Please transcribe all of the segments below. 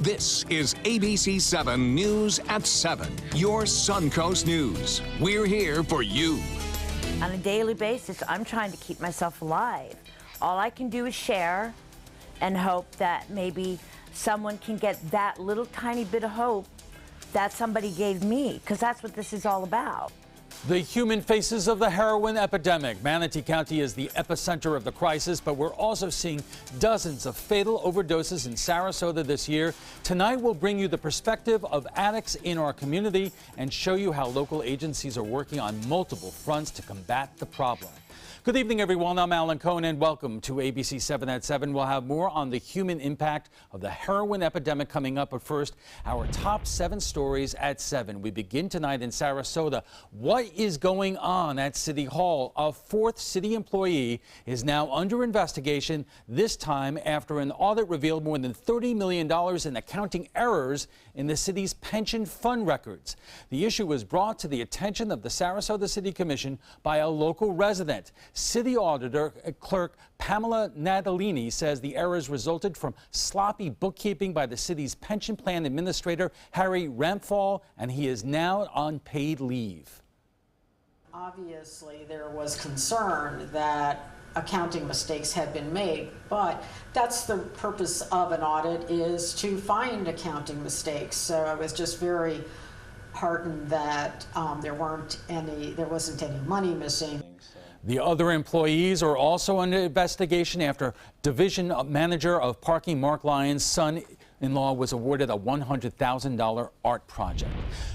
This is ABC7 News at 7, your Suncoast News. We're here for you. On a daily basis, I'm trying to keep myself alive. All I can do is share and hope that maybe someone can get that little tiny bit of hope that somebody gave me, because that's what this is all about. The human faces of the heroin epidemic. Manatee County is the epicenter of the crisis, but we're also seeing dozens of fatal overdoses in Sarasota this year. Tonight, we'll bring you the perspective of addicts in our community and show you how local agencies are working on multiple fronts to combat the problem. Good evening, everyone. I'm Alan Cohen, and welcome to ABC 7 at 7. We'll have more on the human impact of the heroin epidemic coming up. But first, our top 7 stories at 7. We begin tonight in Sarasota. What is going on at City Hall? A 4th city employee is now under investigation, this time after an audit revealed more than $30 million in accounting errors in the city's pension fund records. The issue was brought to the attention of the Sarasota City Commission by a local resident. City Auditor Clerk Pamela Natalini says the errors resulted from sloppy bookkeeping by the city's pension plan administrator, Harry Rampfall, and he is now on paid leave. Obviously, there was concern that accounting mistakes had been made, but that's the purpose of an audit, is to find accounting mistakes. So I was just very heartened that there wasn't any money missing. The other employees are also under investigation after division manager of parking Mark Lyons' son-in-law was awarded a $100,000 art project.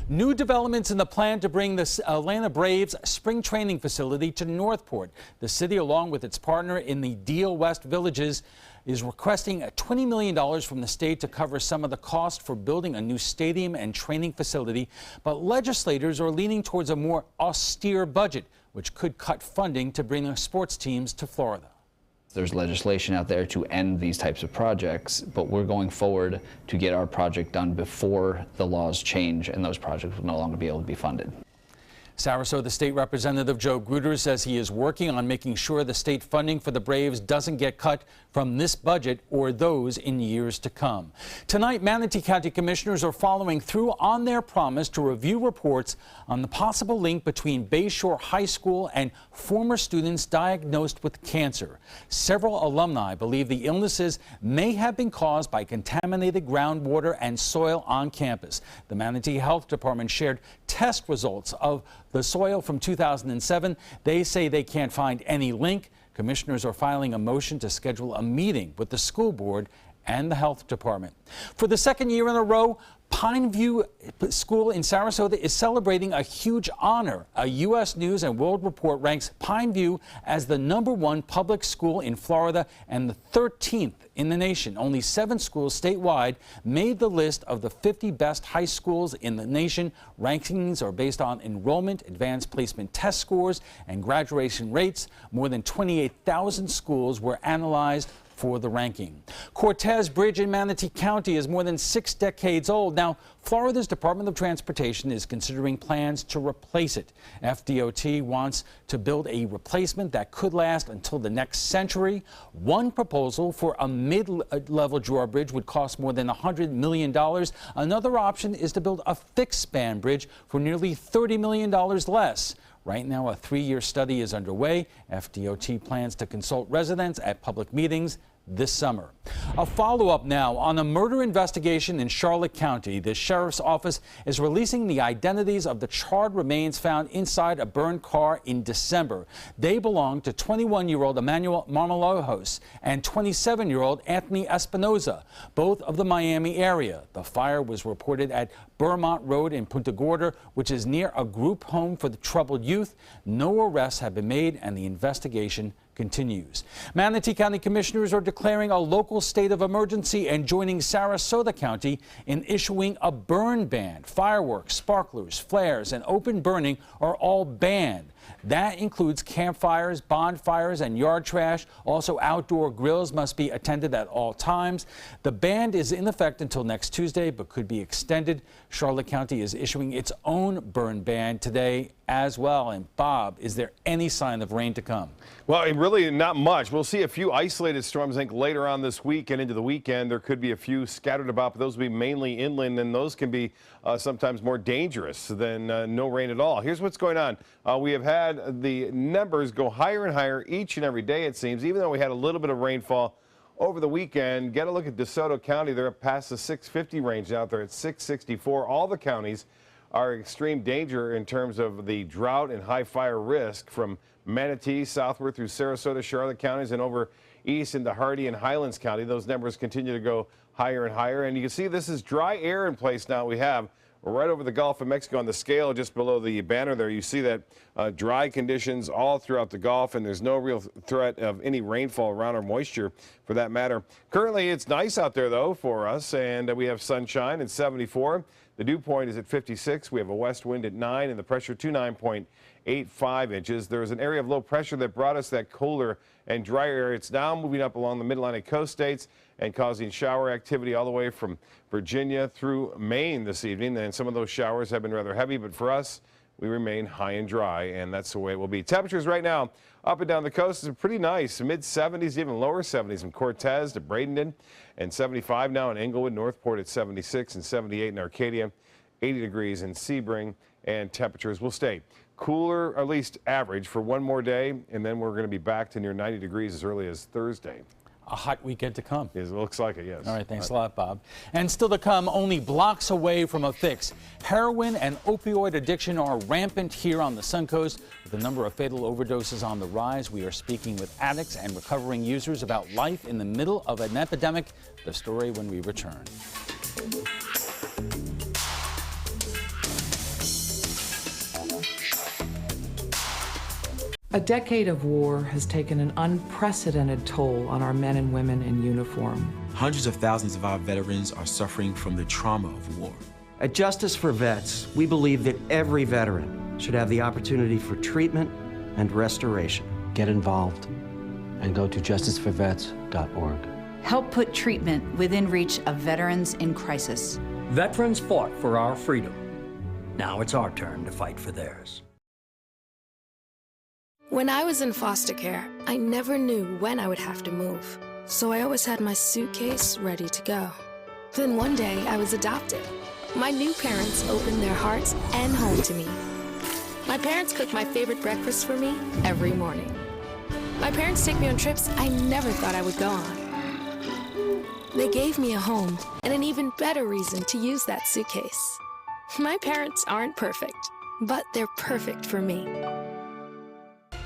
New developments in the plan to bring the Atlanta Braves spring training facility to Northport. The city, along with its partner in the Deal West Villages, is requesting $20 million from the state to cover some of the cost for building a new stadium and training facility. But legislators are leaning towards a more austere budget, which could cut funding to bring sports teams to Florida. There's legislation out there to end these types of projects, but we're going forward to get our project done before the laws change and those projects will no longer be able to be funded. Sarasota State Representative Joe Gruder says he is working on making sure the state funding for the Braves doesn't get cut from this budget or those in years to come. Tonight, Manatee County Commissioners are following through on their promise to review reports on the possible link between Bayshore High School and former students diagnosed with cancer. Several alumni believe the illnesses may have been caused by contaminated groundwater and soil on campus. The Manatee Health Department shared test results of the soil from 2007. They say they can't find any link. Commissioners are filing a motion to schedule a meeting with the school board and the health department. For the second year in a row, Pineview School in Sarasota is celebrating a huge honor. A U.S. News and World Report ranks Pineview as the #1 public school in Florida and the 13th in the nation. Only 7 schools statewide made the list of the 50 best high schools in the nation. Rankings are based on enrollment, advanced placement test scores, and graduation rates. More than 28,000 schools were analyzed for the ranking. Cortez Bridge in Manatee County is more than 6 decades old. Now, Florida's Department of Transportation is considering plans to replace it. FDOT wants to build a replacement that could last until the next century. One proposal for a mid-level drawbridge would cost more than $100 million. Another option is to build a fixed-span bridge for nearly $30 million less. Right now, a 3-year study is underway. FDOT plans to consult residents at public meetings this summer. A follow-up now on a murder investigation in Charlotte County. The sheriff's office is releasing the identities of the charred remains found inside a burned car in December. They belong to 21-year-old Emmanuel Marmolojos and 27-year-old Anthony Espinoza, both of the Miami area. The fire was reported at Burmont Road in Punta Gorda, which is near a group home for the troubled youth. No arrests have been made, and the investigation continues. Manatee County Commissioners are declaring a local state of emergency and joining Sarasota County in issuing a burn ban. Fireworks, sparklers, flares, and open burning are all banned. That includes campfires, bonfires, and yard trash. Also, outdoor grills must be attended at all times. The ban is in effect until next Tuesday, but could be extended. Charlotte County is issuing its own burn ban today as well. And Bob, is there any sign of rain to come? Well, really not much. We'll see a few isolated storms, I think, later on this week and into the weekend. There could be a few scattered about, but those will be mainly inland, and those can be sometimes more dangerous than no rain at all. Here's what's going on. We have had the numbers go higher and higher each and every day, it seems, even though we had a little bit of rainfall over the weekend. Get a look at DeSoto County. They're up past the 650 range out there at 664. All the counties are in extreme danger in terms of the drought and high fire risk, from Manatee southward through Sarasota, Charlotte counties, and over east into Hardy and Highlands County. Those numbers continue to go higher and higher. And you can see this is dry air in place now. We have right over the Gulf of Mexico on the scale just below the banner there. You see that dry conditions all throughout the Gulf, and there's no real threat of any rainfall around or moisture for that matter. Currently, it's nice out there, though, for us, and we have sunshine at 74. The dew point is at 56. We have a west wind at 9, and the pressure to 9.85 inches. There is an area of low pressure that brought us that colder and drier air. It's now moving up along the mid-Atlantic coast states and causing shower activity all the way from Virginia through Maine this evening. And some of those showers have been rather heavy, but for us, we remain high and dry, and that's the way it will be. Temperatures right now up and down the coast are pretty nice. Mid-70s, even lower 70s from Cortez to Bradenton, and 75 now in Englewood, Northport at 76, and 78 in Arcadia, 80 degrees in Sebring, and temperatures will stay cooler, or at least average, for one more day, and then we're going to be back to near 90 degrees as early as Thursday. A hot weekend to come. It looks like it, yes. All right, thanks a lot, Bob. And still to come, only blocks away from a fix. Heroin and opioid addiction are rampant here on the Suncoast. With the number of fatal overdoses on the rise, we are speaking with addicts and recovering users about life in the middle of an epidemic. The story when we return. A decade of war has taken an unprecedented toll on our men and women in uniform. Hundreds of thousands of our veterans are suffering from the trauma of war. At Justice for Vets, we believe that every veteran should have the opportunity for treatment and restoration. Get involved and go to justiceforvets.org. Help put treatment within reach of veterans in crisis. Veterans fought for our freedom. Now it's our turn to fight for theirs. When I was in foster care, I never knew when I would have to move. So I always had my suitcase ready to go. Then one day, I was adopted. My new parents opened their hearts and home to me. My parents cook my favorite breakfast for me every morning. My parents take me on trips I never thought I would go on. They gave me a home and an even better reason to use that suitcase. My parents aren't perfect, but they're perfect for me.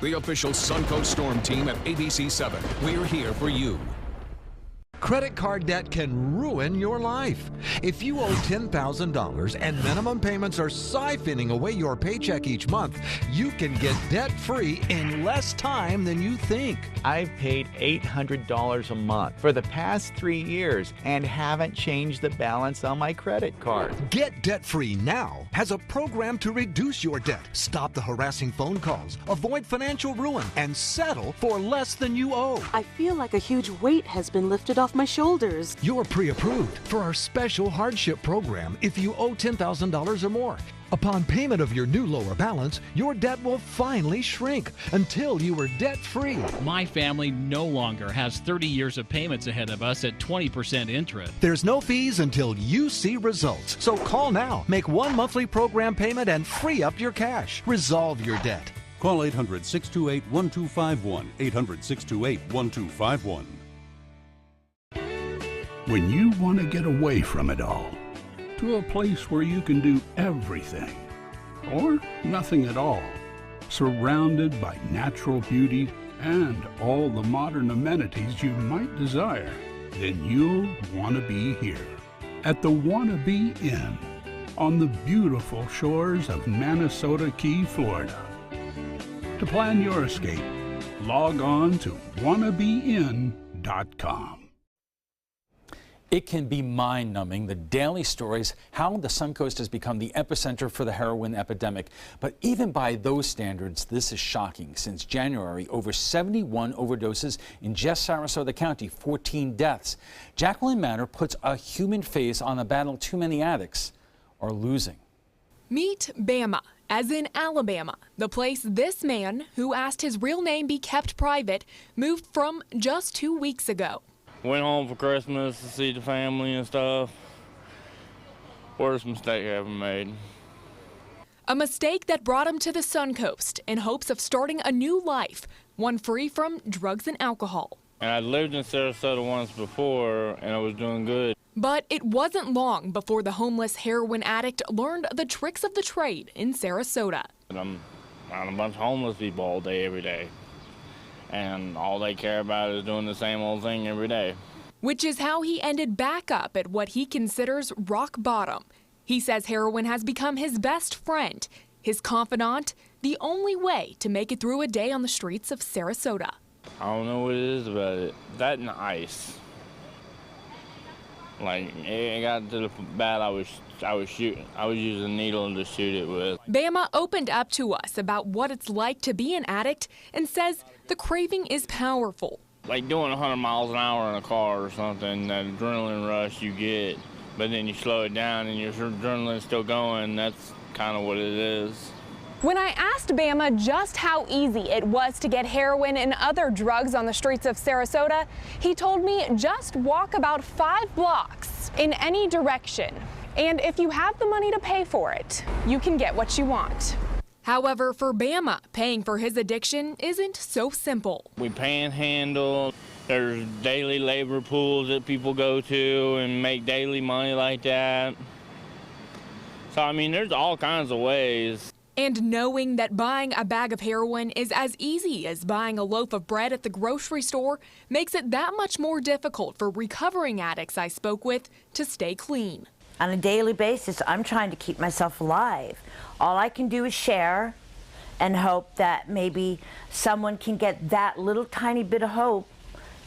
The official Suncoast Storm team at ABC7. We're here for you. Credit card debt can ruin your life. If you owe $10,000 and minimum payments are siphoning away your paycheck each month, you can get debt-free in less time than you think. I've paid $800 a month for the past 3 years and haven't changed the balance on my credit card. Get debt-free now has a program to reduce your debt, stop the harassing phone calls, avoid financial ruin, and settle for less than you owe. I feel like a huge weight has been lifted off my shoulders. You're pre-approved for our special hardship program if you owe $10,000 or more. Upon payment of your new lower balance, your debt will finally shrink until you are debt-free. My family no longer has 30 years of payments ahead of us at 20% interest. There's no fees until you see results. So call now, make one monthly program payment, and free up your cash. Resolve your debt. Call 800-628-1251, 800-628-1251. When you want to get away from it all, to a place where you can do everything, or nothing at all, surrounded by natural beauty and all the modern amenities you might desire, then you'll want to be here at the Wanna Be Inn on the beautiful shores of Manasota Key, Florida. To plan your escape, log on to wannabeinn.com. It can be mind-numbing, the daily stories, how the Suncoast has become the epicenter for the heroin epidemic. But even by those standards, this is shocking. Since January, over 71 overdoses in just Sarasota County, 14 deaths. Jacqueline Manner puts a human face on the battle too many addicts are losing. Meet Bama, as in Alabama, the place this man, who asked his real name be kept private, moved from just 2 weeks ago. Went home for Christmas to see the family and stuff. Worst mistake I ever made. A mistake that brought him to the Suncoast in hopes of starting a new life, one free from drugs and alcohol. And I lived in Sarasota once before, and I was doing good. But it wasn't long before the homeless heroin addict learned the tricks of the trade in Sarasota. I'm around a bunch of homeless people all day, every day. And all they care about is doing the same old thing every day. Which is how he ended back up at what he considers rock bottom. He says heroin has become his best friend, his confidant, the only way to make it through a day on the streets of Sarasota. I don't know what it is about it. That and ice. Like, it got to the bad I was shooting. I was using a needle to shoot it with. Bama opened up to us about what it's like to be an addict and says the craving is powerful. Like doing 100 miles an hour in a car or something, that adrenaline rush you get, but then you slow it down and your adrenaline's still going. That's kind of what it is. When I asked Bama just how easy it was to get heroin and other drugs on the streets of Sarasota, he told me just walk about 5 blocks in any direction. And if you have the money to pay for it, you can get what you want. However, for Bama, paying for his addiction isn't so simple. We panhandle. There's daily labor pools that people go to and make daily money like that. So, I mean, there's all kinds of ways. And knowing that buying a bag of heroin is as easy as buying a loaf of bread at the grocery store makes it that much more difficult for recovering addicts I spoke with to stay clean. On a daily basis, I'm trying to keep myself alive. All I can do is share and hope that maybe someone can get that little tiny bit of hope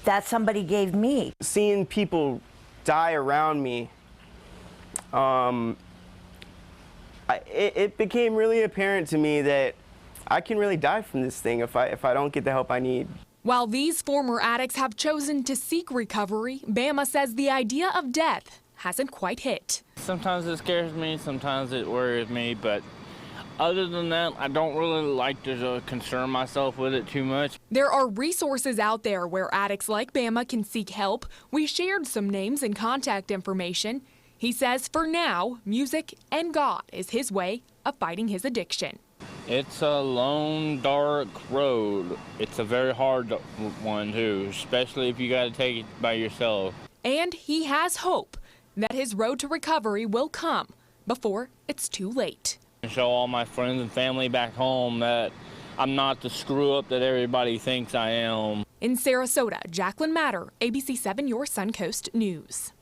that somebody gave me. Seeing people die around me, it became really apparent to me that I can really die from this thing if I don't get the help I need. While these former addicts have chosen to seek recovery, Bama says the idea of death hasn't quite hit. Sometimes it scares me, sometimes it worries me, but other than that, I don't really like to concern myself with it too much. There are resources out there where addicts like Bama can seek help. We shared some names and contact information. He says for now, music and God is his way of fighting his addiction. It's a lone, dark road. It's a very hard one, too, especially if you got to take it by yourself. And he has hope that his road to recovery will come before it's too late. And show all my friends and family back home that I'm not the screw-up that everybody thinks I am. In Sarasota, Jacqueline Matter, ABC7 Your Suncoast News.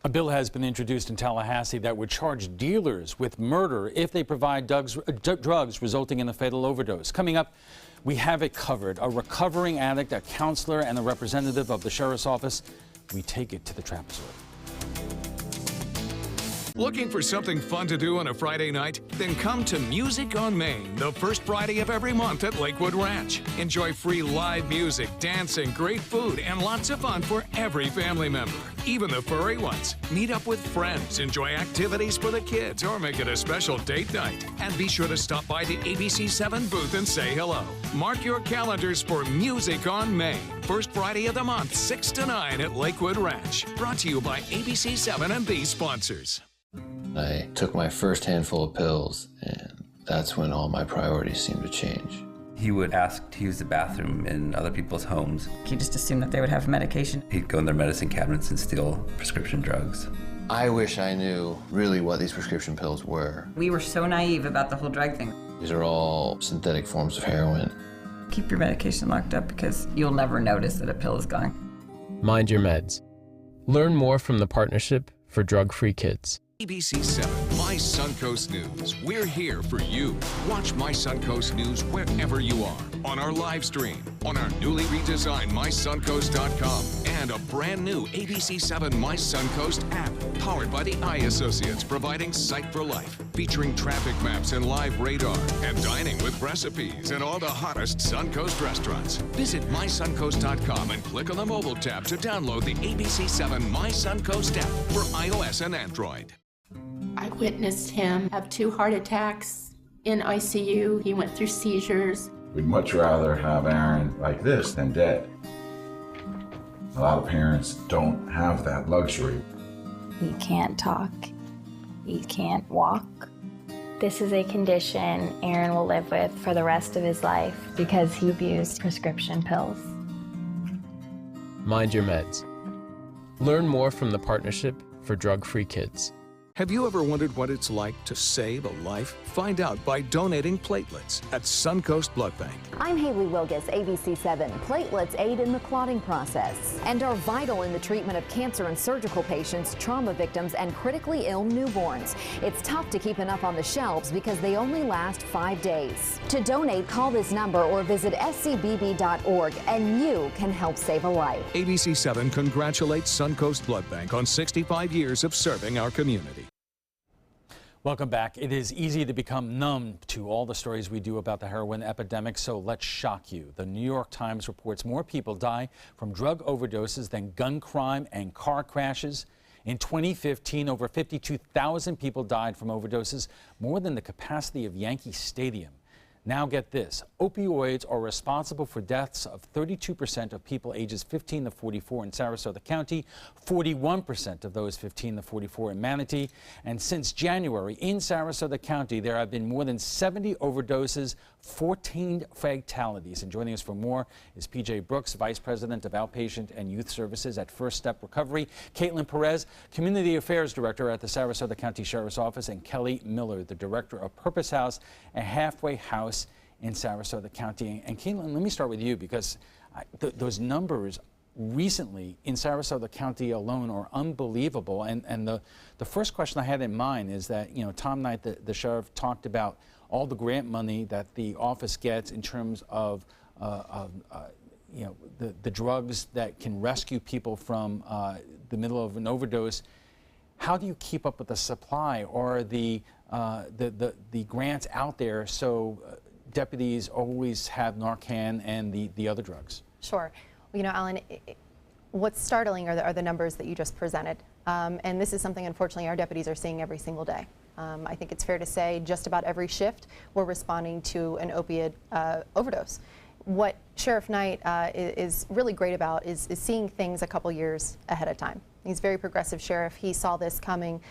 A bill has been introduced in Tallahassee that would charge dealers with murder if they provide drugs resulting in a fatal overdose. Coming up, we have it covered. A recovering addict, a counselor, and a representative of the sheriff's office. We take it to the trapezoid. Looking for something fun to do on a Friday night? Then come to Music on Main, the first Friday of every month at Lakewood Ranch. Enjoy free live music, dancing, great food, and lots of fun for every family member, even the furry ones. Meet up with friends, enjoy activities for the kids, or make it a special date night. And be sure to stop by the ABC7 booth and say hello. Mark your calendars for Music on Main, first Friday of the month, 6 to 9 at Lakewood Ranch. Brought to you by ABC7 and these sponsors. I took my first handful of pills, and that's when all my priorities seemed to change. He would ask to use the bathroom in other people's homes. He just assumed that they would have medication. He'd go in their medicine cabinets and steal prescription drugs. I wish I knew really what these prescription pills were. We were so naive about the whole drug thing. These are all synthetic forms of heroin. Keep your medication locked up because you'll never notice that a pill is gone. Mind your meds. Learn more from the Partnership for Drug-Free Kids. ABC7, My Suncoast News. We're here for you. Watch My Suncoast News wherever you are, on our live stream, on our newly redesigned MySuncoast.com, and a brand new ABC7 My Suncoast app, powered by the Eye Associates, providing sight for life, featuring traffic maps and live radar, and dining with recipes and all the hottest Suncoast restaurants. Visit MySuncoast.com and click on the mobile tab to download the ABC7 My Suncoast app for iOS and Android. I witnessed him have 2 heart attacks in ICU. He went through seizures. We'd much rather have Aaron like this than dead. A lot of parents don't have that luxury. He can't talk. He can't walk. This is a condition Aaron will live with for the rest of his life because he abused prescription pills. Mind your meds. Learn more from the Partnership for Drug-Free Kids. Have you ever wondered what it's like to save a life? Find out by donating platelets at Suncoast Blood Bank. I'm Haley Wilgus, ABC7. Platelets aid in the clotting process and are vital in the treatment of cancer and surgical patients, trauma victims, and critically ill newborns. It's tough to keep enough on the shelves because they only last 5 days. To donate, call this number or visit scbb.org and you can help save a life. ABC7 congratulates Suncoast Blood Bank on 65 years of serving our community. Welcome back. It is easy to become numb to all the stories we do about the heroin epidemic, so let's shock you. The New York Times reports more people die from drug overdoses than gun crime and car crashes. In 2015, over 52,000 people died from overdoses, more than the capacity of Yankee Stadium. Now get this, opioids are responsible for deaths of 32% of people ages 15 to 44 in Sarasota County, 41% of those 15 to 44 in Manatee, and since January in Sarasota County there have been more than 70 overdoses, 14 fatalities. And joining us for more is PJ Brooks, Vice President of Outpatient and Youth Services at First Step Recovery, Caitlin Perez, Community Affairs Director at the Sarasota County Sheriff's Office, and Kelly Miller, the Director of Purpose House, a halfway house in Sarasota County. And Caitlin, let me start with you because those numbers recently in Sarasota County alone are unbelievable. And the first question I had in mind is that, you know, Tom Knight, the sheriff, talked about all the grant money that the office gets in terms of you know, the drugs that can rescue people from the middle of an overdose. How do you keep up with the supply or the grants out there so deputies always have Narcan and the other drugs? Sure. You know, Alan, what's startling are the numbers that you just presented. And this is something, unfortunately, our deputies are seeing every single day. I think it's fair to say just about every shift we're responding to an opiate overdose. What Sheriff Knight is really great about is seeing things a couple years ahead of time. He's a very progressive sheriff. He saw this coming.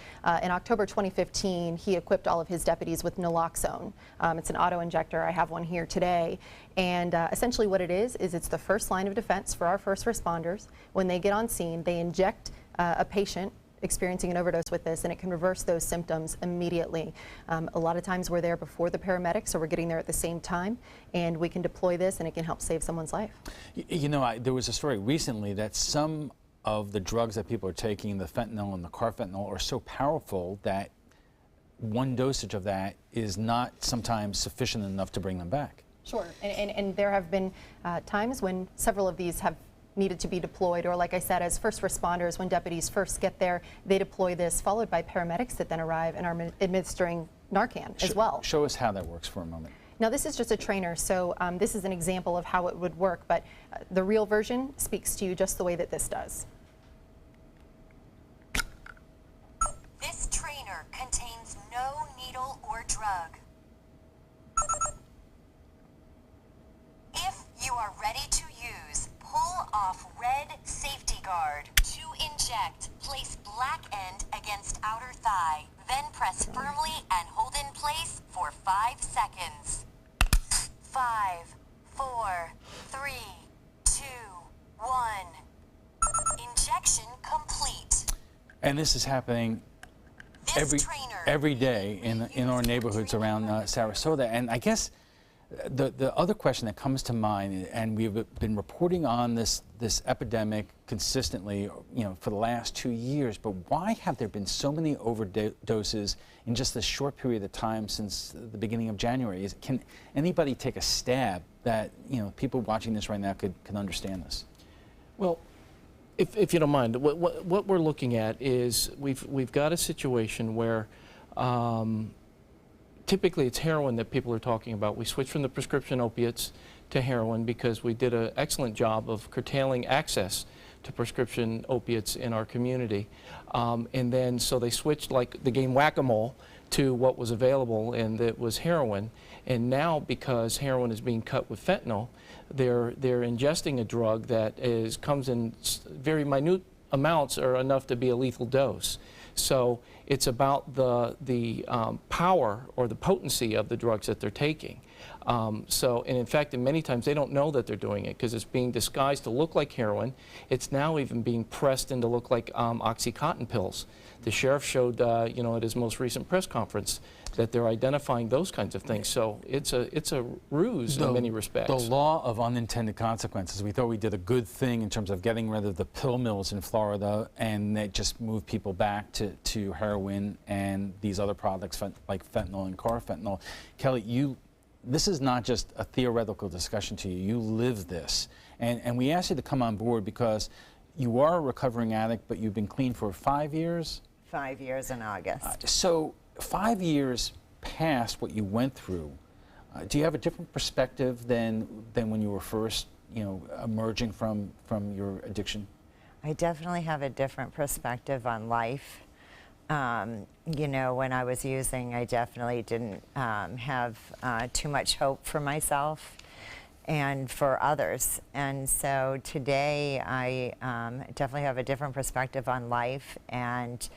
In October 2015, he equipped all of his deputies with naloxone. It's an auto-injector. I have one here today. And essentially what it is it's the first line of defense for our first responders. When they get on scene, they inject a patient experiencing an overdose with this, and it can reverse those symptoms immediately. A lot of times we're there before the paramedics, so we're getting there at the same time, and we can deploy this, and it can help save someone's life. You know, there was a story recently that some of the drugs that people are taking, the fentanyl and the carfentanil, are so powerful that one dosage of that is not sometimes sufficient enough to bring them back. Sure, and there have been times when several of these have needed to be deployed, or like I said, as first responders, when deputies first get there, they deploy this, followed by paramedics that then arrive and are administering Narcan as well. Show us how that works for a moment. Now, this is just a trainer, so this is an example of how it would work, but the real version speaks to you just the way that this does. This trainer contains no needle or drug. If you are ready to use, pull off red safety guard. To inject, place black end against outer thigh, then press firmly and hold in place for 5 seconds. 5, 4, 3, 2, 1. Injection complete. And this is happening every day in our neighborhoods around Sarasota. And I guess The other question that comes to mind, and we've been reporting on this epidemic consistently, for the last 2 years, but why have there been so many overdoses in just this short period of time since the beginning of January? Can anybody take a stab that people watching this right now could understand this? Well, if you don't mind, what we're looking at is we've got a situation where typically it's heroin that people are talking about. We switched from the prescription opiates to heroin because we did an excellent job of curtailing access to prescription opiates in our community. And then so they switched like the game whack-a-mole to what was available, and that was heroin. And now, because heroin is being cut with fentanyl, they're ingesting a drug that comes in very minute amounts or enough to be a lethal dose. So it's about the power or the potency of the drugs that they're taking. And in fact, many times they don't know that they're doing it because it's being disguised to look like heroin. It's now even being pressed in to look like Oxycontin pills. The sheriff showed, at his most recent press conference that they're identifying those kinds of things. So it's a ruse in many respects. The law of unintended consequences. We thought we did a good thing in terms of getting rid of the pill mills in Florida, and they just moved people back to heroin and these other products like fentanyl and carfentanil. Kelly, this is not just a theoretical discussion to you. You live this. And we asked you to come on board because you are a recovering addict, but you've been clean for 5 years? 5 years in August. So 5 years past what you went through, do you have a different perspective than when you were first, emerging from your addiction? I definitely have a different perspective on life. When I was using, I definitely didn't have too much hope for myself and for others. And so today I definitely have a different perspective on life and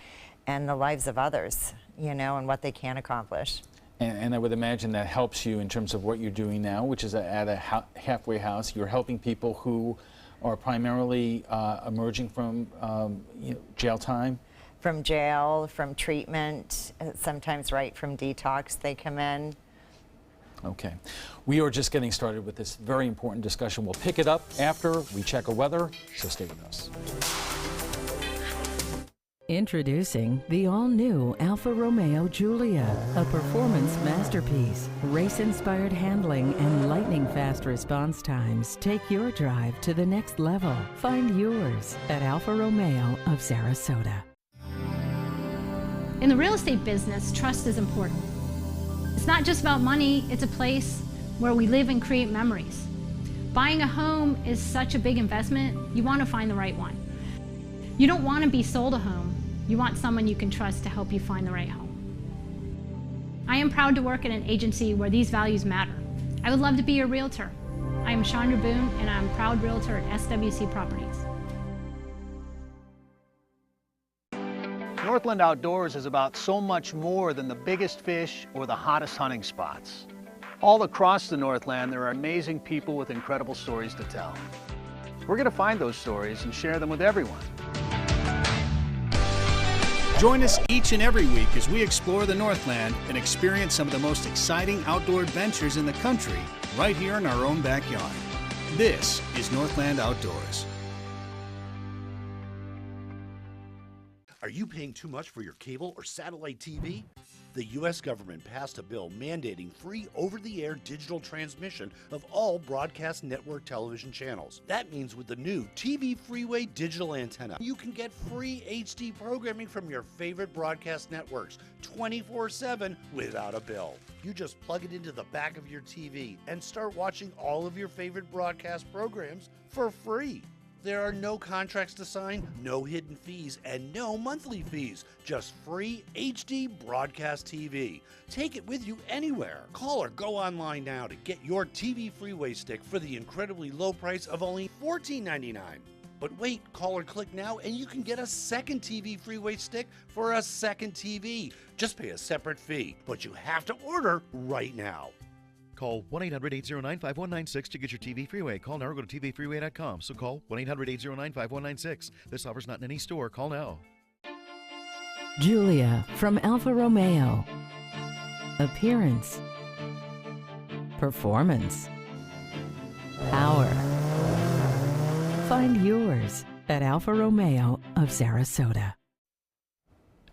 the lives of others, and what they can accomplish. And I would imagine that helps you in terms of what you're doing now, which is at a halfway house. You're helping people who are primarily emerging from jail time. From jail, from treatment, sometimes right from detox they come in. Okay. We are just getting started with this very important discussion. We'll pick it up after we check a weather, so stay with us. Introducing the all-new Alfa Romeo Giulia, a performance masterpiece. Race-inspired handling and lightning-fast response times take your drive to the next level. Find yours at Alfa Romeo of Sarasota. In the real estate business, trust is important. It's not just about money, it's a place where we live and create memories. Buying a home is such a big investment, you want to find the right one. You don't want to be sold a home, you want someone you can trust to help you find the right home. I am proud to work at an agency where these values matter. I would love to be your realtor. I am Chandra Boone, and I'm a proud realtor at SWC Properties. Northland Outdoors is about so much more than the biggest fish or the hottest hunting spots. All across the Northland, there are amazing people with incredible stories to tell. We're going to find those stories and share them with everyone. Join us each and every week as we explore the Northland and experience some of the most exciting outdoor adventures in the country right here in our own backyard. This is Northland Outdoors. Are you paying too much for your cable or satellite TV? The U.S. government passed a bill mandating free over-the-air digital transmission of all broadcast network television channels. That means with the new TV Freeway digital antenna, you can get free HD programming from your favorite broadcast networks 24/7 without a bill. You just plug it into the back of your TV and start watching all of your favorite broadcast programs for free. There are no contracts to sign, no hidden fees, and no monthly fees. Just free HD broadcast TV. Take it with you anywhere. Call or go online now to get your TV Freeway stick for the incredibly low price of only $14.99. But wait, call or click now and you can get a second TV Freeway stick for a second TV. Just pay a separate fee, but you have to order right now. Call 1-800-809-5196 to get your TV Freeway. Call now or go to tvfreeway.com. So call 1-800-809-5196. This offer's not in any store. Call now. Giulia from Alfa Romeo. Appearance, performance, power. Find yours at Alfa Romeo of Sarasota.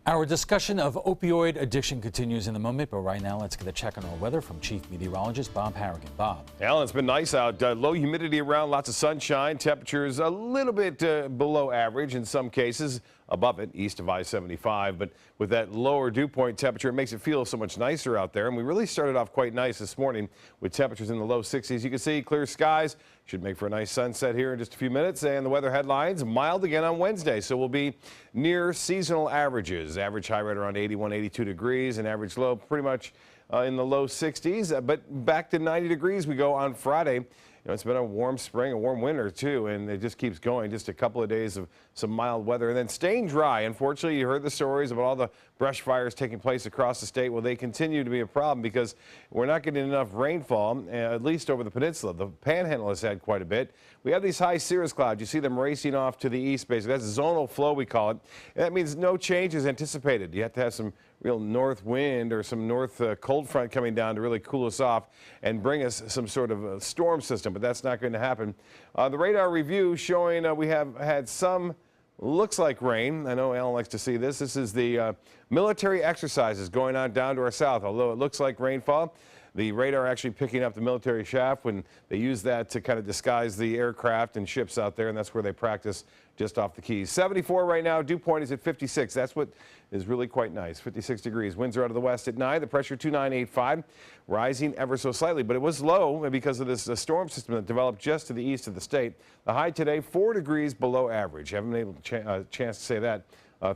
Our discussion of opioid addiction continues in a moment, but right now let's get a check on our weather from Chief Meteorologist Bob Harrigan. Bob. Alan, it's been nice out. Low humidity around, lots of sunshine. Temperatures a little bit below average in some cases, above it, east of I-75. But with that lower dew point temperature, it makes it feel so much nicer out there. And we really started off quite nice this morning with temperatures in the low 60s. You can see clear skies. Should make for a nice sunset here in just a few minutes. And the weather headlines, mild again on Wednesday. So we'll be near seasonal averages. Average high right around 81, 82 degrees, and average low pretty much in the low 60s. But back to 90 degrees we go on Friday. You know, it's been a warm spring, a warm winter, too, and it just keeps going. Just a couple of days of some mild weather and then staying dry. Unfortunately, you heard the stories about all the brush fires taking place across the state. Well, they continue to be a problem because we're not getting enough rainfall, at least over the peninsula. The Panhandle has had quite a bit. We have these high cirrus clouds. You see them racing off to the east, basically. That's zonal flow, we call it. And that means no change is anticipated. You have to have some real north wind or some north cold front coming down to really cool us off and bring us some sort of a storm system, but that's not going to happen. The radar review showing we have had some looks like rain. I know Alan likes to see this. This is the military exercises going on down to our south. Although it looks like rainfall, the radar actually picking up the military shaft when they use that to kind of disguise the aircraft and ships out there, and that's where they practice just off the Keys. 74 right now. Dew point is at 56. That's what is really quite nice. 56 degrees. Winds are out of the west at 9. The pressure 2985, rising ever so slightly, but it was low because of this storm system that developed just to the east of the state. The high today 4 degrees below average. Haven't been able to chance to say that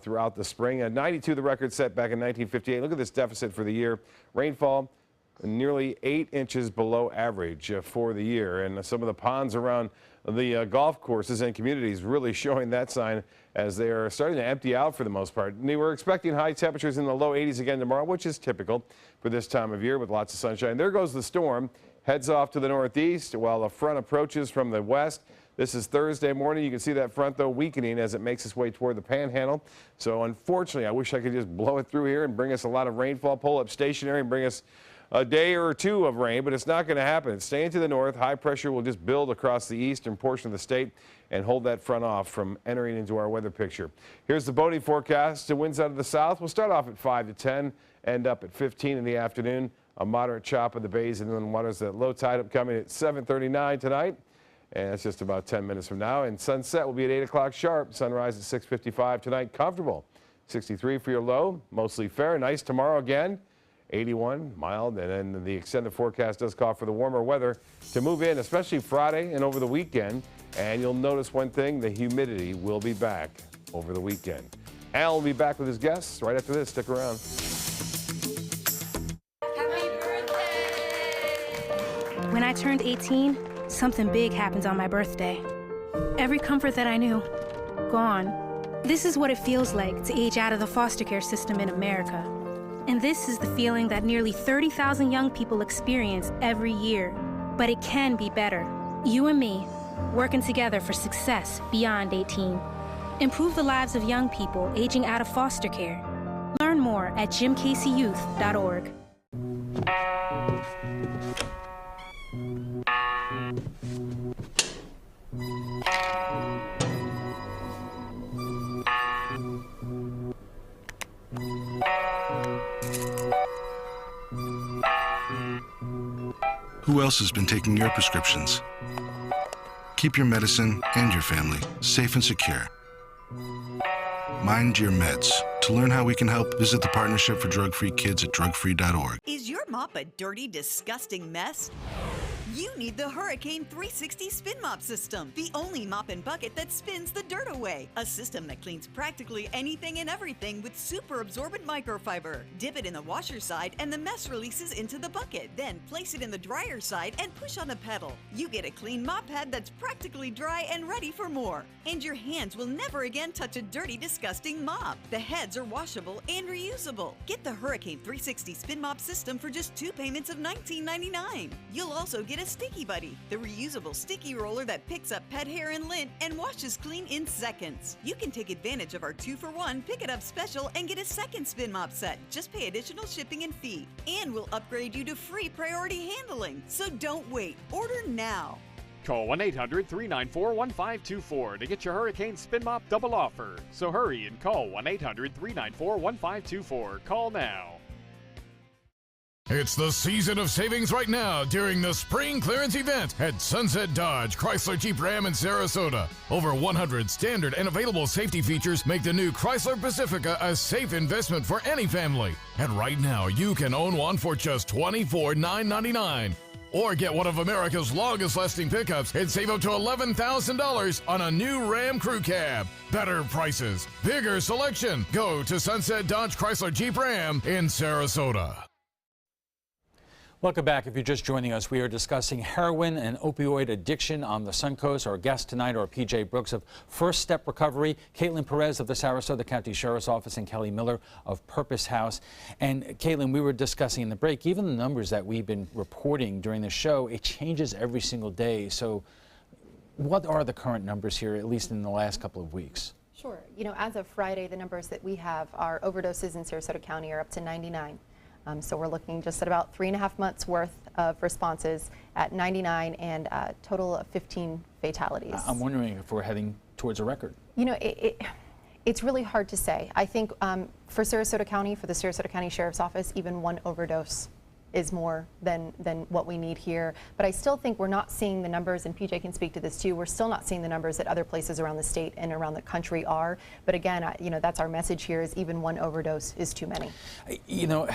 throughout the spring. 92 the record set back in 1958. Look at this deficit for the year. Rainfall nearly 8 inches below average for the year, and some of the ponds around the golf courses and communities really showing that sign as they are starting to empty out for the most part. And we're expecting high temperatures in the low 80s again tomorrow, which is typical for this time of year with lots of sunshine. There goes the storm, heads off to the northeast while the front approaches from the west. This is Thursday morning. You can see that front, though, weakening as it makes its way toward the Panhandle. So, unfortunately, I wish I could just blow it through here and bring us a lot of rainfall, pull up stationary and bring us a day or two of rain, but it's not going to happen. It's staying to the north. High pressure will just build across the eastern portion of the state and hold that front off from entering into our weather picture. Here's the boating forecast. The winds out of the south will start off at 5 to 10, end up at 15 in the afternoon. A moderate chop of the bays and inland waters. That low tide upcoming at 7:39 tonight. And that's just about 10 minutes from now. And sunset will be at 8 o'clock sharp. Sunrise at 6:55 tonight. Comfortable. 63 for your low. Mostly fair. Nice tomorrow again. 81, mild, and then the extended forecast does call for the warmer weather to move in, especially Friday and over the weekend. And you'll notice one thing, the humidity will be back over the weekend. Al will be back with his guests right after this. Stick around. When I turned 18, something big happened on my birthday. Every comfort that I knew, gone. This is what it feels like to age out of the foster care system in America. And this is the feeling that nearly 30,000 young people experience every year. But it can be better. You and me, working together for success beyond 18. Improve the lives of young people aging out of foster care. Learn more at jimcaseyouth.org. Who else has been taking your prescriptions? Keep your medicine and your family safe and secure. Mind your meds. To learn how we can help, visit the Partnership for Drug-Free Kids at drugfree.org. Is your mop a dirty, disgusting mess? You need the Hurricane 360 Spin Mop System, the only mop and bucket that spins the dirt away. A system that cleans practically anything and everything with super absorbent microfiber. Dip it in the washer side and the mess releases into the bucket. Then place it in the dryer side and push on a pedal. You get a clean mop pad that's practically dry and ready for more. And your hands will never again touch a dirty, disgusting mop. The heads are washable and reusable. Get the Hurricane 360 Spin Mop System for just 2 payments of $19.99. You'll also get get a Sticky Buddy, the reusable sticky roller that picks up pet hair and lint and washes clean in seconds. You can take advantage of our 2-for-1 Pick It Up special and get a second spin mop set. Just pay additional shipping and fee. And we'll upgrade you to free priority handling. So don't wait. Order now. Call 1-800-394-1524 to get your Hurricane Spin Mop double offer. So hurry and call 1-800-394-1524. Call now. It's the season of savings right now during the spring clearance event at Sunset Dodge, Chrysler Jeep Ram in Sarasota. Over 100 standard and available safety features make the new Chrysler Pacifica a safe investment for any family. And right now, you can own one for just $24,999. Or get one of America's longest-lasting pickups and save up to $11,000 on a new Ram Crew Cab. Better prices, bigger selection. Go to Sunset Dodge Chrysler Jeep Ram in Sarasota. Welcome back. If you're just joining us, we are discussing heroin and opioid addiction on the Suncoast. Our guests tonight are PJ Brooks of First Step Recovery, Caitlin Perez of the Sarasota County Sheriff's Office, and Kelly Miller of Purpose House. And Caitlin, we were discussing in the break, even the numbers that we've been reporting during the show, it changes every single day. So what are the current numbers here, at least in the last couple of weeks? Sure. You know, as of Friday, the numbers that we have, our overdoses in Sarasota County are up to 99. So we're looking just at about 3.5 months worth of responses at 99 and a total of 15 fatalities. I'm wondering if we're heading towards a record. You know, it's really hard to say. I think for Sarasota County, for the Sarasota County Sheriff's Office, even one overdose is more than what we need here. But I still think we're not seeing the numbers, and PJ can speak to this too, we're still not seeing the numbers that other places around the state and around the country are. But again, you know, that's our message here, is even one overdose is too many. You know,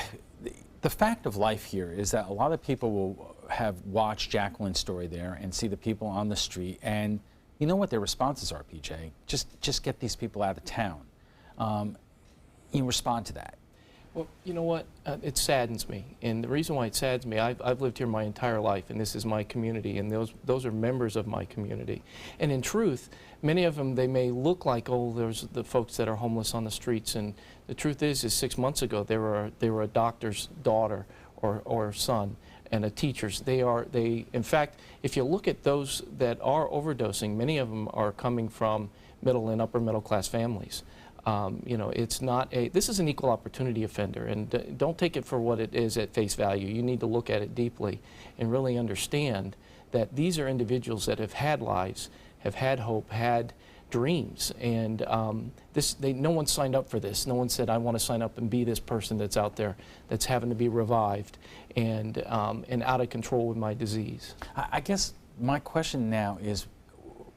the fact of life here is that a lot of people will have watched Jacqueline's story there and see the people on the street, and you know what their responses are, PJ? Just get these people out of town. You respond to that. Well, you know what? It saddens me, and the reason why it saddens me, I've lived here my entire life, and this is my community, and those are members of my community. And in truth, many of them, they may look like, oh, there's the folks that are homeless on the streets, and the truth is 6 months ago they were a doctor's daughter or son, and a teacher's. In fact, if you look at those that are overdosing, many of them are coming from middle and upper middle class families. You know, this is an equal opportunity offender, and don't take it for what it is at face value. You need to look at it deeply and really understand that these are individuals that have had lives, have had hope, had dreams, and no one signed up for this. No one said, I want to sign up and be this person that's out there that's having to be revived and out of control with my disease. I guess my question now is,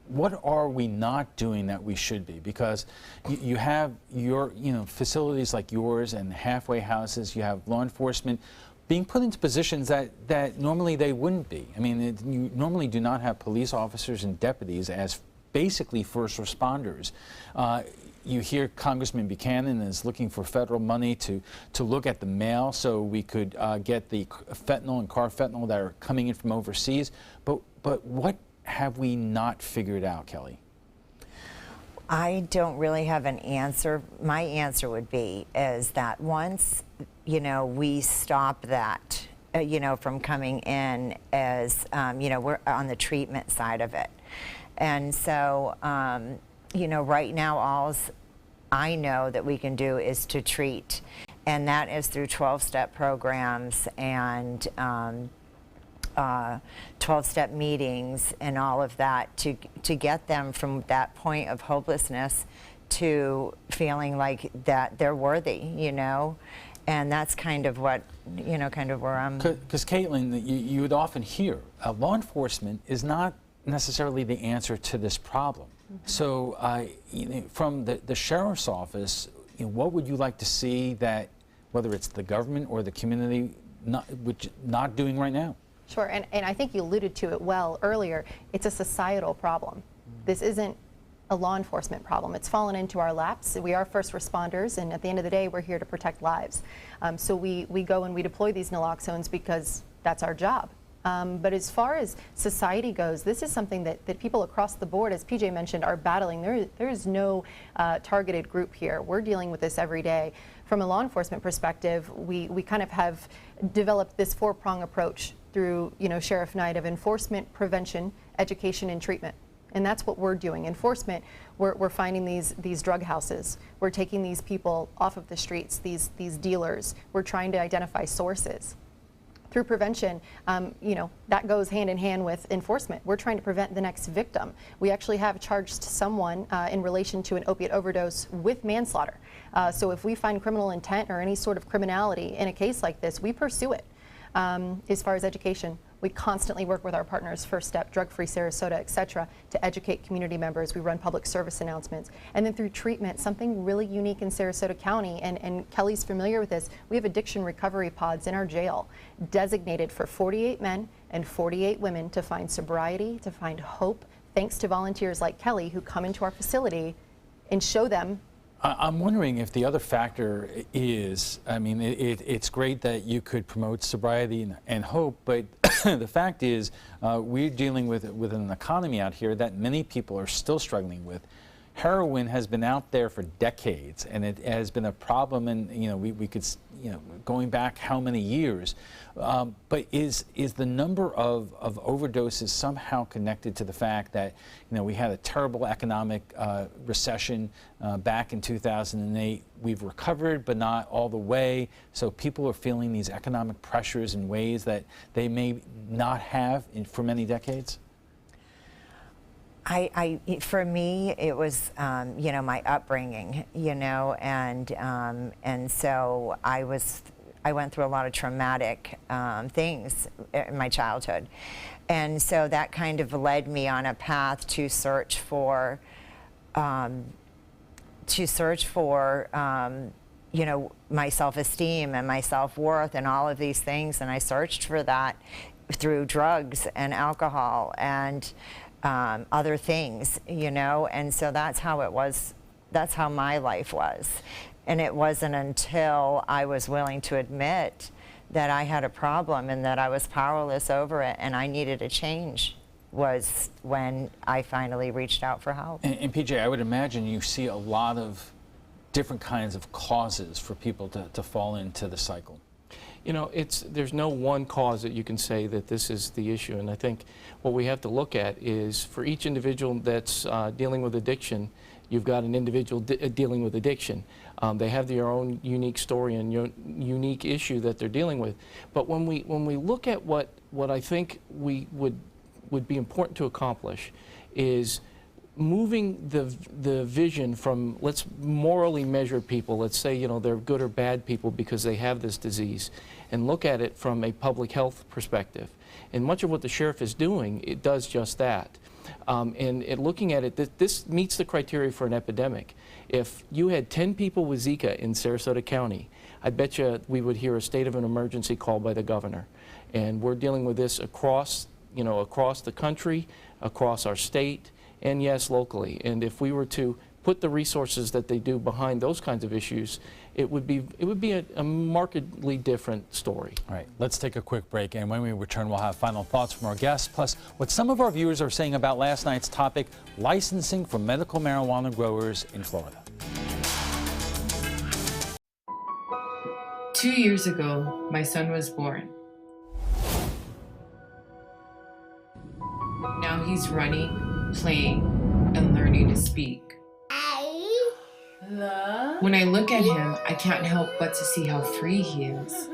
what are we not doing that we should be? Because you have your, facilities like yours and halfway houses, you have law enforcement being put into positions that normally they wouldn't be. I mean, you normally do not have police officers and deputies as basically first responders. You hear Congressman Buchanan is looking for federal money to look at the mail so we could get the fentanyl and carfentanil that are coming in from overseas. But what have we not figured out, Kelly? I don't really have an answer. My answer would be is that once, we stop that, from coming in as, we're on the treatment side of it. And so, right now, all I know that we can do is to treat. And that is through 12-step programs and 12-step meetings and all of that to get them from that point of hopelessness to feeling like that they're worthy, and that's kind of what, kind of where I'm. Because Caitlin, you would often hear law enforcement is not necessarily the answer to this problem. Mm-hmm. So from the sheriff's office, what would you like to see that, whether it's the government or the community, not doing right now? Sure, and I think you alluded to it well earlier. It's a societal problem. This isn't a law enforcement problem. It's fallen into our laps. We are first responders, and at the end of the day, we're here to protect lives. So we go and we deploy these naloxones because that's our job. But as far as society goes, this is something that people across the board, as PJ mentioned, are battling. There is no targeted group here. We're dealing with this every day. From a law enforcement perspective, we kind of have developed this four-prong approach through, Sheriff Knight, of enforcement, prevention, education, and treatment. And that's what we're doing. Enforcement, we're finding these drug houses. We're taking these people off of the streets, these dealers. We're trying to identify sources. Through prevention, that goes hand in hand with enforcement. We're trying to prevent the next victim. We actually have charged someone in relation to an opiate overdose with manslaughter. So if we find criminal intent or any sort of criminality in a case like this, we pursue it. As far as education, we constantly work with our partners, First Step, Drug Free Sarasota, et cetera, to educate community members. We run public service announcements. And then through treatment, something really unique in Sarasota County, and Kelly's familiar with this, we have addiction recovery pods in our jail designated for 48 men and 48 women to find sobriety, to find hope, thanks to volunteers like Kelly who come into our facility and show them. I'm wondering if the other factor is, I mean, it's great that you could promote sobriety and hope, but the fact is we're dealing with an economy out here that many people are still struggling with. Heroin has been out there for decades, and it has been a problem, and we could, going back how many years, but is the number of overdoses somehow connected to the fact that we had a terrible economic recession back in 2008? We've recovered, but not all the way, so people are feeling these economic pressures in ways that they may not have for many decades? For me, it was, my upbringing, and so I went through a lot of traumatic things in my childhood, and so that kind of led me on a path to search for, my self-esteem and my self-worth and all of these things, and I searched for that through drugs and alcohol and other things, and so that's how it was. That's how my life was. And it wasn't until I was willing to admit that I had a problem and that I was powerless over it and I needed a change was when I finally reached out for help. And PJ, I would imagine you see a lot of different kinds of causes for people to fall into the cycle. There's no one cause that you can say that this is the issue, and I think what we have to look at is for each individual that's dealing with addiction, you've got an individual dealing with addiction. They have their own unique story and unique issue that they're dealing with. But when we look at what I think we would be important to accomplish is moving the vision from let's morally measure people, let's say they're good or bad people because they have this disease, and look at it from a public health perspective. And much of what the sheriff is doing, it does just that. And looking at it, this meets the criteria for an epidemic. If you had 10 people with Zika in Sarasota County, I bet you we would hear a state of an emergency called by the governor. And we're dealing with this across the country, across our state, and yes, locally. And if we were to put the resources that they do behind those kinds of issues, it would be a markedly different story. All right, let's take a quick break, and when we return, we'll have final thoughts from our guests, plus what some of our viewers are saying about last night's topic, licensing for medical marijuana growers in Florida. 2 years ago, my son was born. Now he's running, playing, and learning to speak. When I look at him, I can't help but to see how free he is.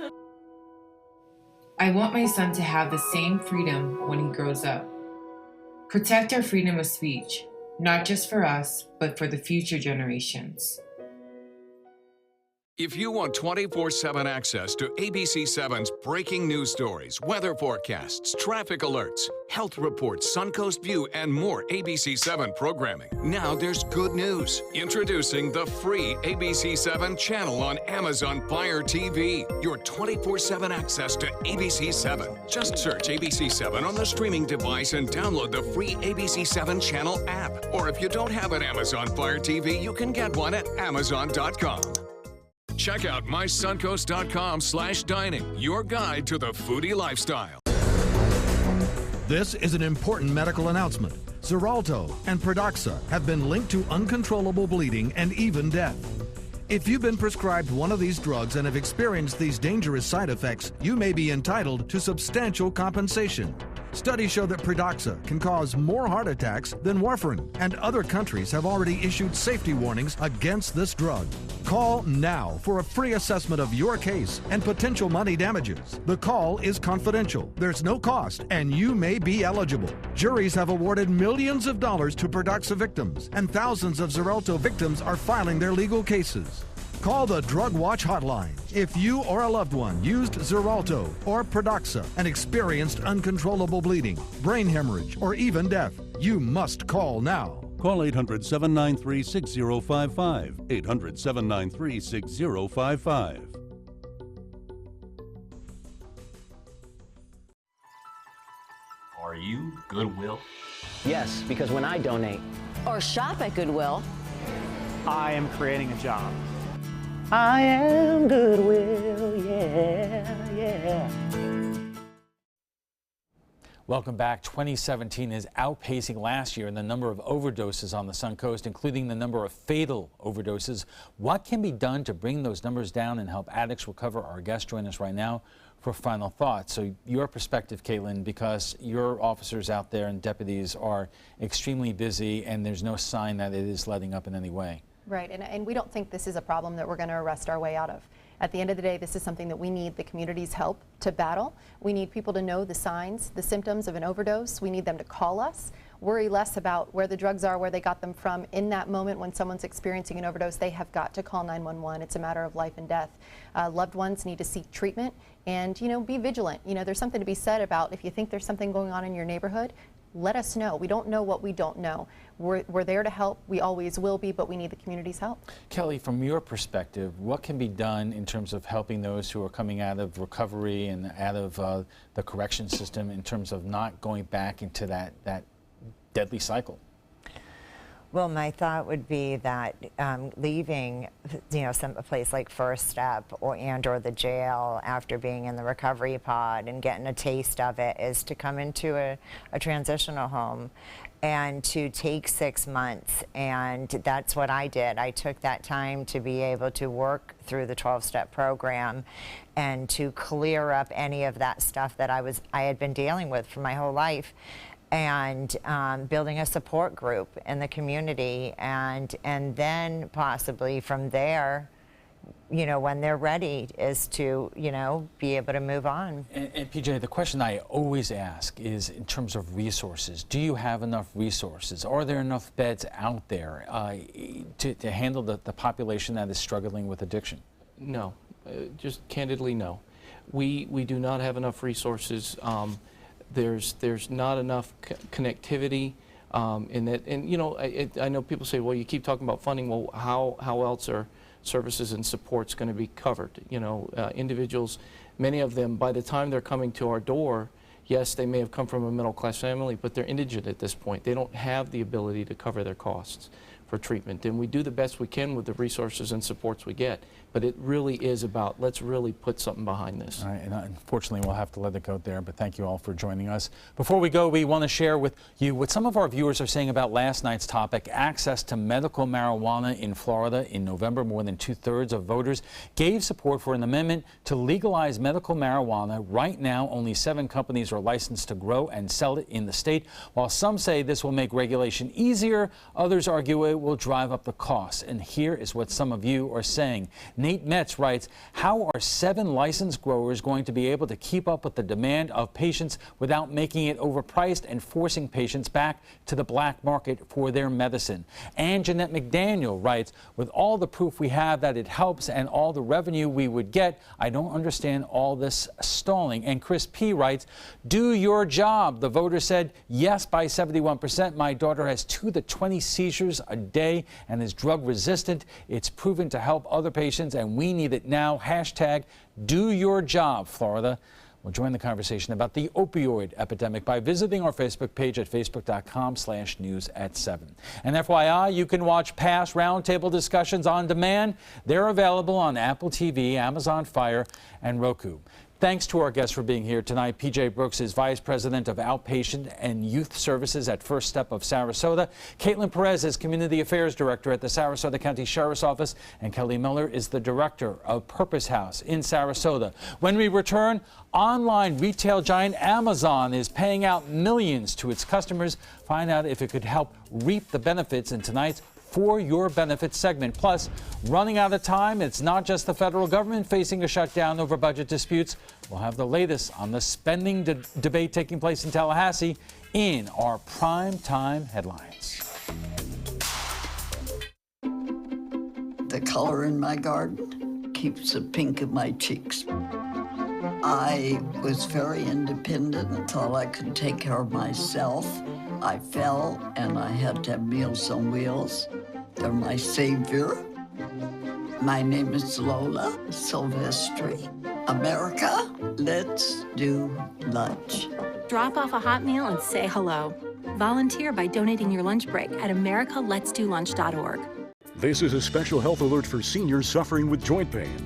I want my son to have the same freedom when he grows up. Protect our freedom of speech, not just for us, but for the future generations. If you want 24/7 access to ABC7's breaking news stories, weather forecasts, traffic alerts, health reports, Suncoast View, and more ABC7 programming, now there's good news. Introducing the free ABC7 channel on Amazon Fire TV. Your 24/7 access to ABC7. Just search ABC7 on the streaming device and download the free ABC7 channel app. Or if you don't have an Amazon Fire TV, you can get one at Amazon.com. Check out mysuncoast.com/dining, your guide to the foodie lifestyle. This is an important medical announcement. Xarelto and Pradaxa have been linked to uncontrollable bleeding and even death. If you've been prescribed one of these drugs and have experienced these dangerous side effects, you may be entitled to substantial compensation. Studies show that Pradaxa can cause more heart attacks than warfarin, and other countries have already issued safety warnings against this drug. Call now for a free assessment of your case and potential money damages. The call is confidential, there's no cost, and you may be eligible. Juries have awarded millions of dollars to Pradaxa victims, and thousands of Xarelto victims are filing their legal cases. Call the Drug Watch hotline if you or a loved one used Xarelto or Pradaxa and experienced uncontrollable bleeding, brain hemorrhage, or even death. You must call now. Call 800-793-6055. 800-793-6055. Are you Goodwill? Yes, because when I donate or shop at Goodwill, I am creating a job. I am Goodwill, yeah, yeah. Welcome back. 2017 is outpacing last year in the number of overdoses on the Sun Coast, including the number of fatal overdoses. What can be done to bring those numbers down and help addicts recover? Our guests join us right now for final thoughts. So your perspective, Caitlin, because your officers out there and deputies are extremely busy and there's no sign that it is letting up in any way. Right, and we don't think this is a problem that we're going to arrest our way out of. At the end of the day, this is something that we need the community's help to battle. We need people to know the signs, the symptoms of an overdose. We need them to call us. Worry less about where the drugs are, where they got them from. In that moment when someone's experiencing an overdose, they have got to call 911. It's a matter of life and death. Loved ones need to seek treatment and, be vigilant. There's something to be said about if you think there's something going on in your neighborhood, let us know. We don't know what we don't know. We're there to help. We always will be, but we need the community's help. Kelly, from your perspective, what can be done in terms of helping those who are coming out of recovery and out of the correction system in terms of not going back into that deadly cycle? Well, my thought would be that leaving, a place like First Step or the jail after being in the recovery pod and getting a taste of it is to come into a transitional home and to take 6 months. And that's what I did. I took that time to be able to work through the 12-step program and to clear up any of that stuff that I had been dealing with for my whole life. And building a support group in the community, and then possibly from there, when they're ready, is to be able to move on. And PJ, the question I always ask is in terms of resources. Do you have enough resources? Are there enough beds out there to handle the population that is struggling with addiction? No, just candidly no. We do not have enough resources. There's not enough connectivity in that, and I know people say, well, you keep talking about funding. Well, how else are services and supports going to be covered? Individuals, many of them, by the time they're coming to our door, yes, they may have come from a middle-class family, but they're indigent at this point. They don't have the ability to cover their costs for treatment, and we do the best we can with the resources and supports we get. But it really is about, let's really put something behind this. All right, and unfortunately, we'll have to let it go there, but thank you all for joining us. Before we go, we want to share with you what some of our viewers are saying about last night's topic, access to medical marijuana in Florida. In November, more than 2/3 of voters gave support for an amendment to legalize medical marijuana. Right now, only 7 companies are licensed to grow and sell it in the state. While some say this will make regulation easier, others argue it will drive up the costs. And here is what some of you are saying. Nate Metz writes, how are 7 licensed growers going to be able to keep up with the demand of patients without making it overpriced and forcing patients back to the black market for their medicine? And Jeanette McDaniel writes, with all the proof we have that it helps and all the revenue we would get, I don't understand all this stalling. And Chris P. writes, do your job. The voter said yes by 71%. My daughter has 2 to 20 seizures a day and is drug resistant. It's proven to help other patients, and we need it now. Hashtag do your job, Florida. We'll join the conversation about the opioid epidemic by visiting our Facebook page at facebook.com/news@7. And FYI, you can watch past roundtable discussions on demand. They're available on Apple TV, Amazon Fire, and Roku. Thanks to our guests for being here tonight. PJ Brooks is Vice President of Outpatient and Youth Services at First Step of Sarasota. Caitlin Perez is Community Affairs Director at the Sarasota County Sheriff's Office. And Kelly Miller is the Director of Purpose House in Sarasota. When we return, online retail giant Amazon is paying out millions to its customers. Find out if it could help reap the benefits in tonight's For Your Benefits segment. Plus, running out of time, it's not just the federal government facing a shutdown over budget disputes. We'll have the latest on the spending debate taking place in Tallahassee in our prime time headlines. The color in my garden keeps the pink in my cheeks. I was very independent and thought I could take care of myself. I fell and I had to have Meals on Wheels. They're my savior. My name is Lola Silvestri. America, let's do lunch. Drop off a hot meal and say hello. Volunteer by donating your lunch break at americaletsdolunch.org. This is a special health alert for seniors suffering with joint pain.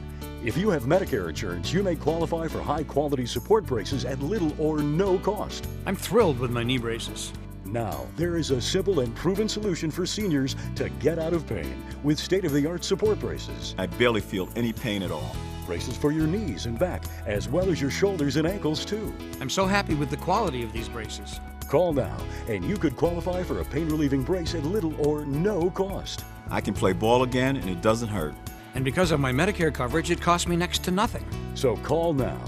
If you have Medicare insurance, you may qualify for high-quality support braces at little or no cost. I'm thrilled with my knee braces. Now, there is a simple and proven solution for seniors to get out of pain with state-of-the-art support braces. I barely feel any pain at all. Braces for your knees and back, as well as your shoulders and ankles, too. I'm so happy with the quality of these braces. Call now, and you could qualify for a pain-relieving brace at little or no cost. I can play ball again, and it doesn't hurt. And because of my Medicare coverage, it costs me next to nothing. So call now.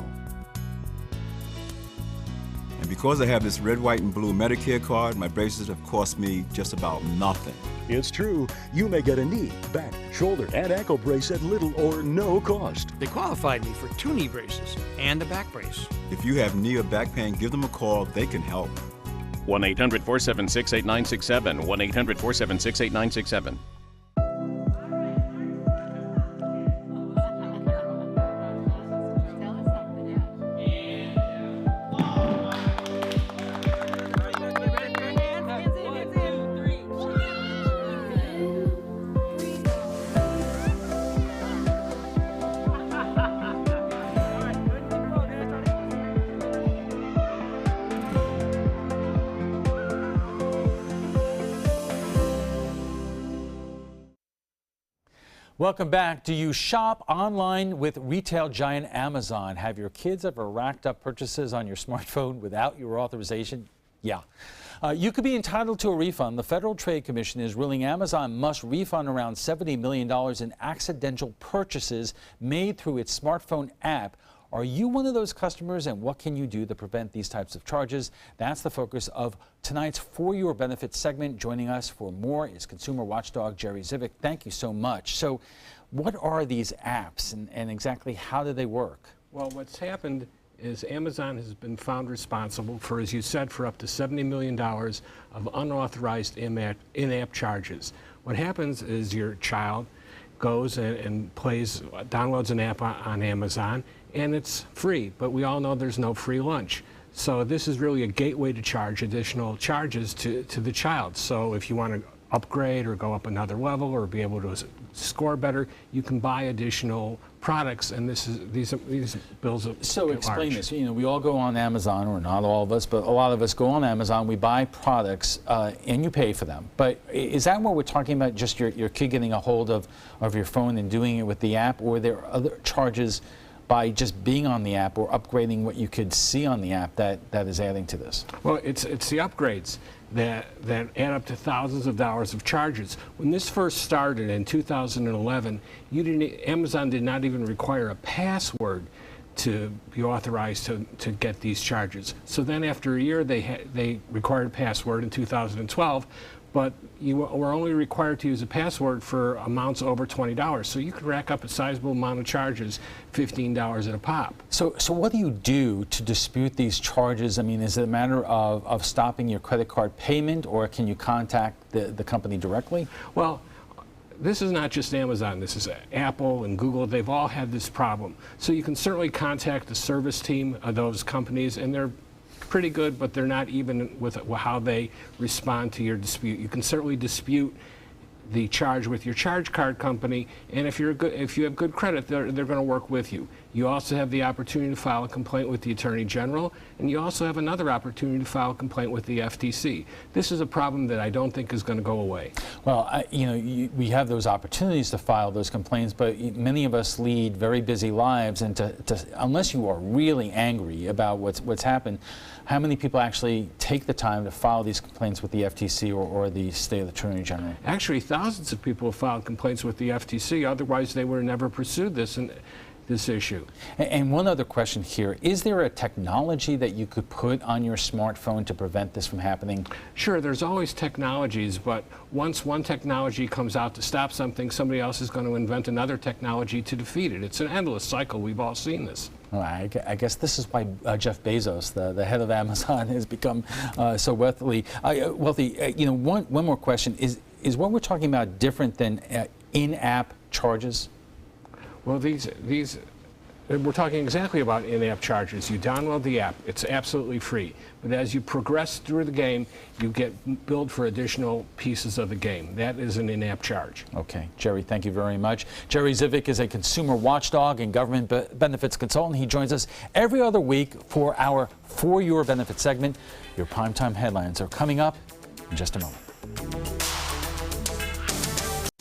And because I have this red, white, and blue Medicare card, my braces have cost me just about nothing. It's true. You may get a knee, back, shoulder, and ankle brace at little or no cost. They qualified me for 2 knee braces and a back brace. If you have knee or back pain, give them a call. They can help. 1-800-476-8967. 1-800-476-8967. Welcome back. Do you shop online with retail giant Amazon? Have your kids ever racked up purchases on your smartphone without your authorization? Yeah. You could be entitled to a refund. The Federal Trade Commission is ruling Amazon must refund around $70 million in accidental purchases made through its smartphone app. Are you one of those customers, and what can you do to prevent these types of charges? That's the focus of tonight's For Your Benefits segment. Joining us for more is consumer watchdog Jerry Zivick. Thank you so much. So what are these apps, and exactly how do they work? Well, what's happened is Amazon has been found responsible for, as you said, for up to $70 million of unauthorized in-app charges. What happens is your child goes and downloads an app on Amazon, and it's free, but we all know there's no free lunch. So this is really a gateway to charge additional charges to the child. So if you want to upgrade or go up another level or be able to score better, you can buy additional products, and these bills are So explain this. You know, we all go on Amazon, or not all of us, but a lot of us go on Amazon. We buy products, and you pay for them. But is that what we're talking about? Just your kid getting a hold of your phone and doing it with the app, or are there other charges by just being on the app or upgrading what you could see on the app that is adding to this? Well, it's the upgrades that add up to thousands of dollars of charges. When this first started in 2011, Amazon did not even require a password to be authorized to get these charges. So then after a year, they required a password in 2012, but you were only required to use a password for amounts over $20. So you could rack up a sizable amount of charges, $15 at a pop. So what do you do to dispute these charges? I mean, is it a matter of stopping your credit card payment, or can you contact the company directly? Well, this is not just Amazon. This is Apple and Google. They've all had this problem. So you can certainly contact the service team of those companies, and they're pretty good, but they're not even with how they respond to your dispute. You can certainly dispute the charge with your charge card company, and if you have good credit, they're going to work with you. You also have the opportunity to file a complaint with the Attorney General, and you also have another opportunity to file a complaint with the FTC. This is a problem that I don't think is going to go away. Well, we have those opportunities to file those complaints, but many of us lead very busy lives, and unless you are really angry about what's happened, how many people actually take the time to file these complaints with the FTC or the State Attorney General? Actually, thousands of people have filed complaints with the FTC. Otherwise, they would have never pursued this issue. And one other question here. Is there a technology that you could put on your smartphone to prevent this from happening? Sure, there's always technologies, but once one technology comes out to stop something, somebody else is going to invent another technology to defeat it. It's an endless cycle. We've all seen this. Well, I guess this is why Jeff Bezos, the head of Amazon, has become so wealthy. One more question. Is what we're talking about different than in-app charges? Well, we're talking exactly about in-app charges. You download the app. It's absolutely free. But as you progress through the game, you get billed for additional pieces of the game. That is an in-app charge. Okay. Jerry, thank you very much. Jerry Zivic is a consumer watchdog and government benefits consultant. He joins us every other week for our For Your Benefit segment. Your primetime headlines are coming up in just a moment.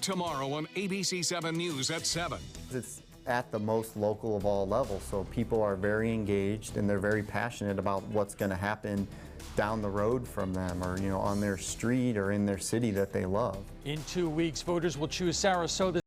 Tomorrow on ABC7 News at 7. It's at the most local of all levels, so people are very engaged and they're very passionate about what's going to happen down the road from them, or on their street or in their city that they love. In 2 weeks, voters will choose Sarasota